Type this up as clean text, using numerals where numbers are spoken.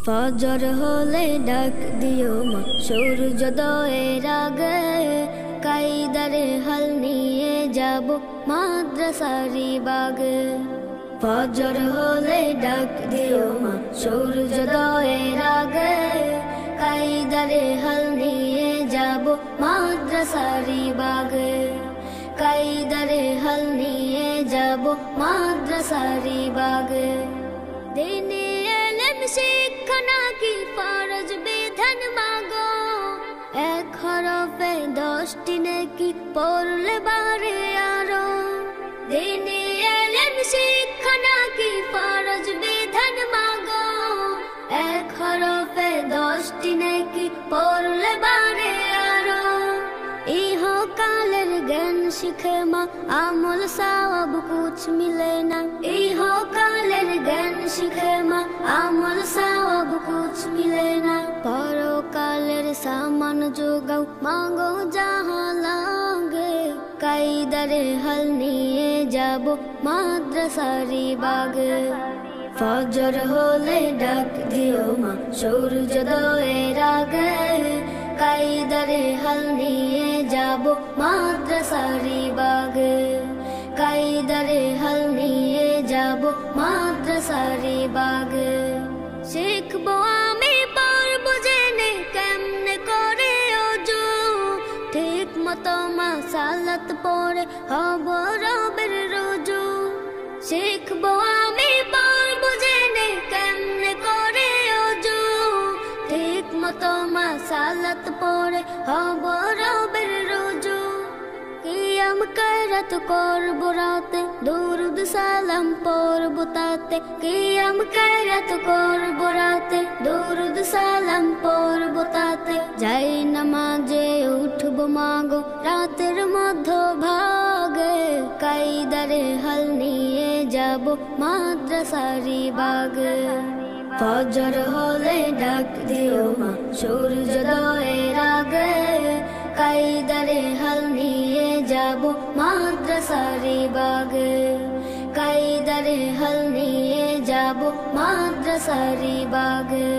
ফজর হলে ডাক দিও মা সূর্যোদয়ের আগে, কায়দারে হাল নিয়ে যাব মাদ্রাসারি বাগে। ফজর হলে ডাক দিও মা সূর্যোদয়ের আগে, কায়দারে হাল নিয়ে যাব মাদ্রাসারি বাগে। কায়দারে হাল নিয়ে যাব মাদ্রাসারি বাগে। দিনে এলেম শিক্ষা নাকি ফরজ বিধান মাগো, এক হরফে 10টি নেকি পড়লে বারে আরো। দিনে এলেম শিক্ষা নাকি ফরজ বিধান মাগো, এক হরফে 10টি নেকি পড়লে বারে আরো। ইহকালের জ্ঞান শিখে মা আমল সওয়াব কুছ মিলে না। ইহকালের জ্ঞান শিখে মা আমল সওয়াব কুছ মিলে না। পরকালের সামান যোগাও মাগো যাহা লাগে, কায়দারে হাল নিয়ে যাব মাদ্রাসারি বাগে। ফজর হলে ডাক দিও মা সূর্যোদয়ের আগে, কায়দারে হাল নিয়ে যাব মাদ্রাসারি বাগে। কায়দারে হাল নিয়ে যাব মাদ্রাসারি বাগে। শিখবো আমি পড়বো জেনে কেমনে করে ওযু, ঠিক মতো মা সালাত পড়ে হব রবের রুজু। শিখবো আমি পড়বো জেনে কেমনে করে ওযু, ঠিক মতো মা সালাত পড়ে হব রবের রুজু। কিয়াম কারাত করব রাতে, দুরুদ সালাম পড়ব তাতে। কিয়াম কারাত করব রাতে, দুরুদ সালাম পড়ব তাতে। যাই নামাজে উঠব মাগো রাতের মধ্য ভাগে, কায়দারে হাল নিয়ে যাব মাদ্রাসারি বাগে। ফজর হলে ডাক দিও মা সূর্যোদয়ের আগে, কায়দারে হাল নিয়ে যাব মাদ্রাসারি বাগে। কায়দারে হাল নিয়ে যাব মাদ্রাসারি বাগে।